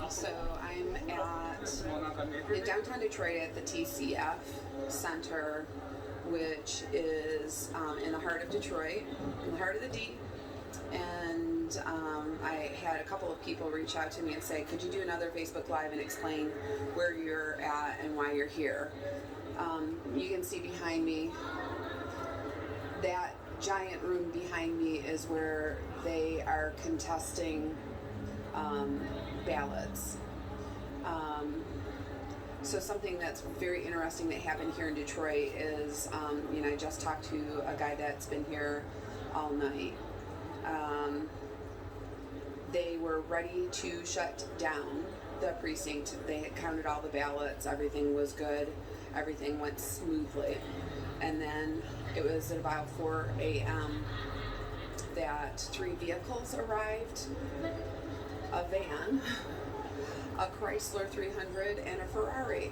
So I'm in downtown Detroit at the TCF Center, which is in the heart of Detroit, in the heart of the D. And I had a couple of people reach out to me and say, could you do another Facebook Live and explain where you're at and why you're here? You can see behind me, that giant room behind me is where they are contesting ballots. So something that's very interesting that happened here in Detroit is, I just talked to a guy that's been here all night. They were ready to shut down the precinct. They had counted all the ballots. Everything was good. Everything went smoothly. And then it was at about 4 a.m. that 3 vehicles arrived. A van, a Chrysler 300, and a Ferrari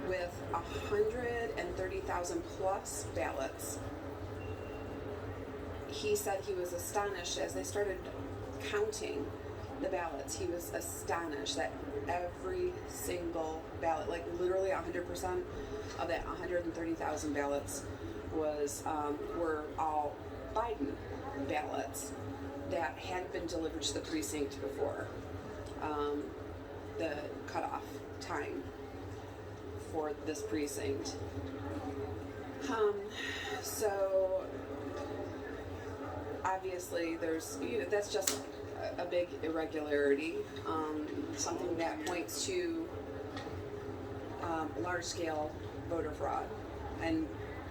with 130,000 plus ballots. He said he was astonished as they started counting the ballots. He was astonished that every single ballot, like literally 100% of that 130,000 ballots were all Biden ballots that hadn't been delivered to the precinct before the cutoff time for this precinct. So obviously that's just a big irregularity, something that points to large-scale voter fraud, and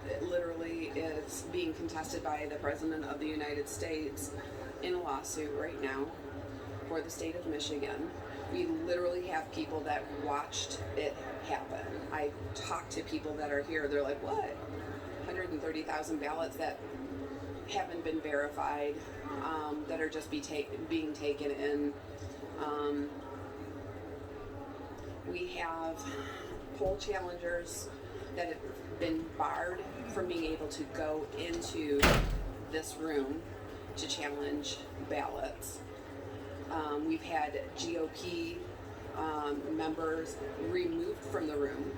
it literally is being contested by the President of the United States in a lawsuit right now for the state of Michigan. We literally have people that watched it happen. I talked to people that are here, they're like, what? 130,000 ballots that haven't been verified, that are just being taken in. We have poll challengers that have been barred from being able to go into this room to challenge ballots. We've had GOP members removed from the room.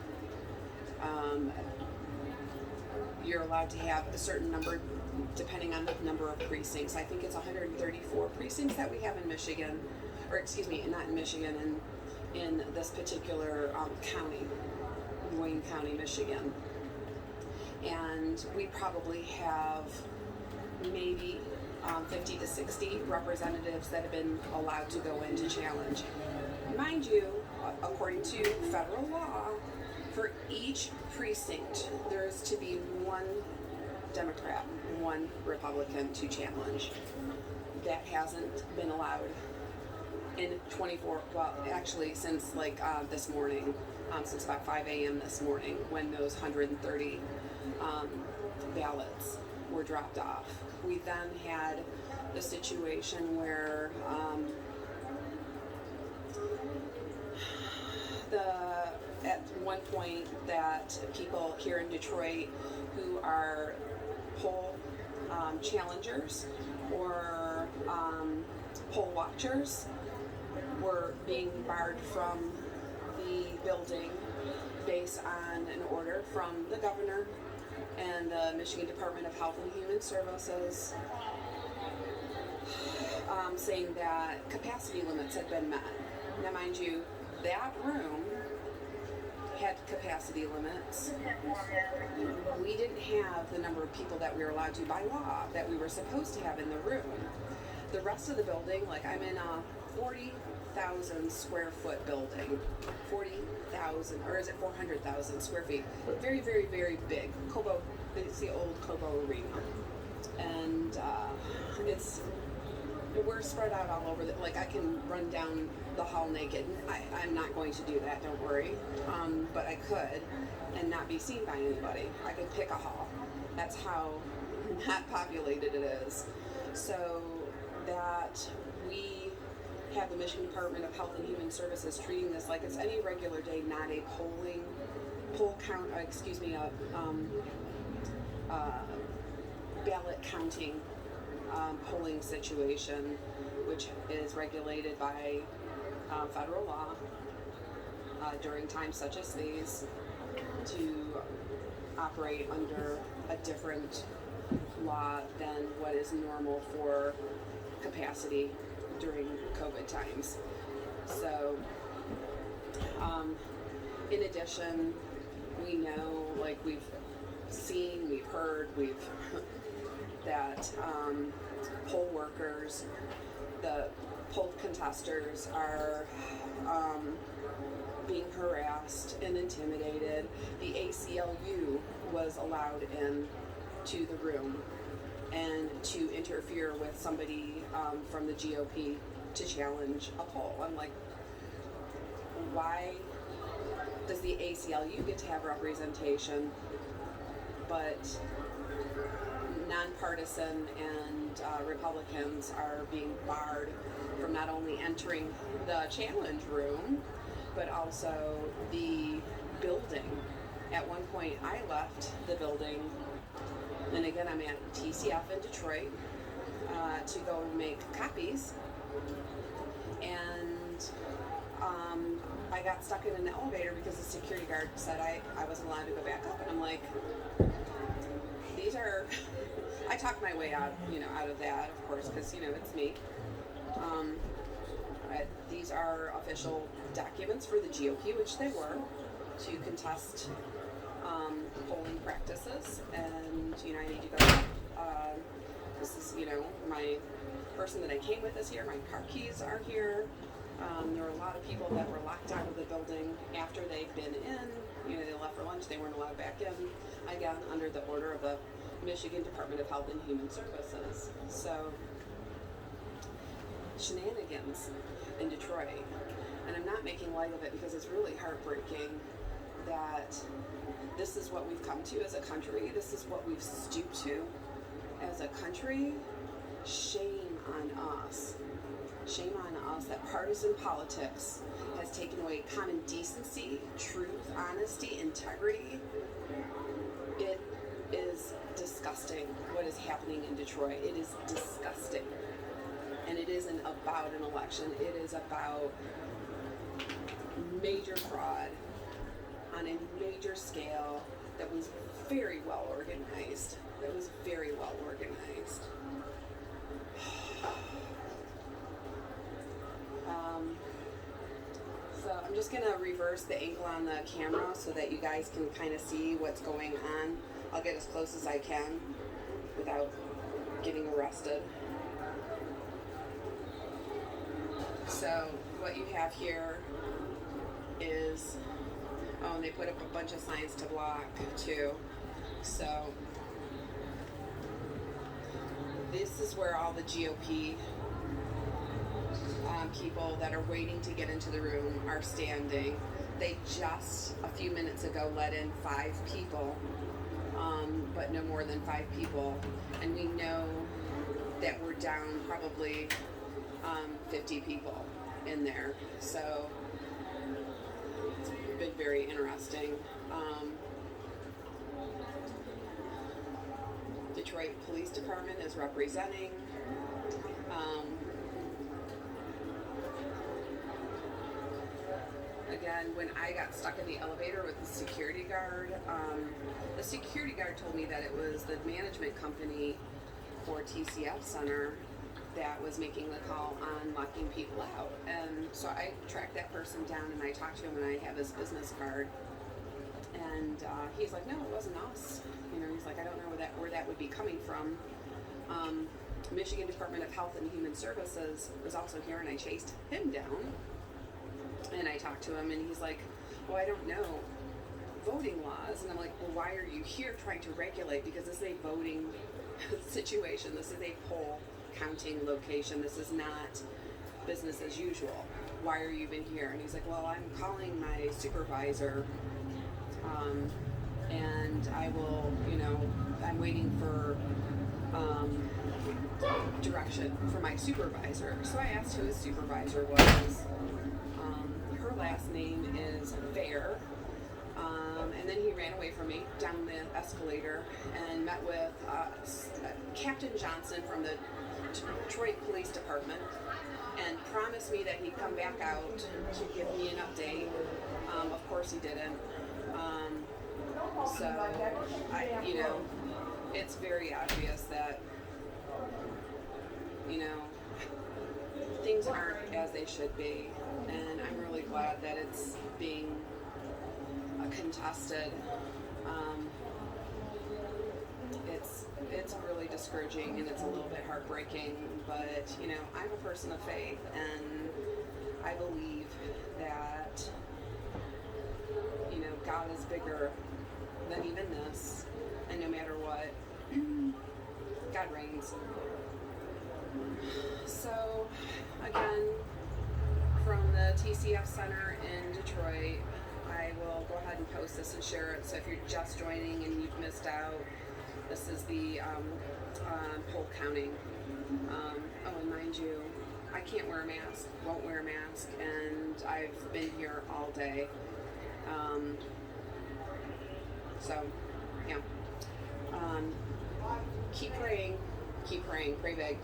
You're allowed to have a certain number depending on the number of precincts. I think it's 134 precincts that we have in Michigan, or excuse me, not in Michigan, in this particular county, Wayne County, Michigan. And we probably have maybe 50 to 60 representatives that have been allowed to go in to challenge. Mind you, according to federal law, for each precinct, there is to be one Democrat, one Republican to challenge. That hasn't been allowed in 24, well, actually since this morning, since about 5 a.m. this morning, when those 130 ballots were dropped off. We then had the situation where at one point that people here in Detroit who are poll challengers or poll watchers were being barred from the building based on an order from the governor and the Michigan Department of Health and Human Services, saying that capacity limits had been met. Now, mind you, that room had capacity limits. We didn't have the number of people that we were allowed to by law that we were supposed to have in the room. The rest of the building, I'm in a 40,000 square foot building, 40,000, or is it 400,000 square feet? Very, very, very big. Cobo, it's the old Cobo Arena. And we're spread out all over. I can run down the hall naked. I'm not going to do that, don't worry. But I could, and not be seen by anybody. I could pick a hall. That's how not populated it is. So that we have the Michigan Department of Health and Human Services treating this like it's any regular day, not a ballot counting polling situation, which is regulated by federal law during times such as these to operate under a different law than what is normal for capacity during COVID times. So, in addition, we know, like we've seen, we've heard, that poll workers, the poll contesters are being harassed and intimidated. The ACLU was allowed in to the room and to interfere with somebody from the GOP to challenge a poll. I'm like, why does the ACLU get to have representation, but nonpartisan and Republicans are being barred from not only entering the challenge room, but also the building? At one point, I left the building, and again, I'm at TCF in Detroit to go make copies, and I got stuck in an elevator because the security guard said I wasn't allowed to go back up, and I'm like, these are, I talked my way out, out of that, of course, because, it's me. These are official documents for the GOP, which they were, to contest polling practices, and, I need to go. This is, my person that I came with is here, my car keys are here. There were a lot of people that were locked out of the building after they'd been in. They left for lunch, they weren't allowed back in, again, under the order of the Michigan Department of Health and Human Services. So, shenanigans in Detroit. And I'm not making light of it because it's really heartbreaking that this is what we've come to as a country. This is what we've stooped to as a country. Shame on us. Shame on us that partisan politics has taken away common decency, truth, honesty, integrity. It is disgusting what is happening in Detroit. It is disgusting. And it isn't about an election. It is about major fraud on a major scale that was very well organized. So I'm just going to reverse the angle on the camera so that you guys can kind of see what's going on. I'll get as close as I can without getting arrested. So what you have here is, and they put up a bunch of signs to block too. So this is where all the GOP people that are waiting to get into the room are standing. They just a few minutes ago let in 5 people, but no more than 5 people. And we know that we're down probably 50 people in there. So it's been very interesting. Detroit Police Department is representing. Again, when I got stuck in the elevator with the security guard told me that it was the management company for TCF Center that was making the call on locking people out. And so I tracked that person down and I talked to him and I have his business card. And he's like, no, it wasn't us. He's like, I don't know where that would be coming from. Michigan Department of Health and Human Services was also here and I chased him down. And I talked to him and he's like, well, I don't know voting laws. And I'm like, well, why are you here trying to regulate? Because this is a voting situation. This is a poll counting location. This is not business as usual. Why are you even here? And he's like, well, I'm calling my supervisor and I will, I'm waiting for direction from my supervisor. So I asked who his supervisor was. Her last name is Fair. And then he ran away from me down the escalator and met with Captain Johnson from the Detroit Police Department and promised promised me that he'd come back out to give me an update. Of course he didn't. So, it's very obvious that, things aren't as they should be. And I'm really glad that it's being contested. It's really discouraging and it's a little bit heartbreaking, but I'm a person of faith and I believe that God is bigger than even this, and no matter what, God reigns. So again, from the TCF Center in Detroit, I will go ahead and post this and share it. So if you're just joining and you've missed out, this is the poll counting. And mind you, I can't wear a mask, won't wear a mask, and I've been here all day. So, yeah. Keep praying, pray big.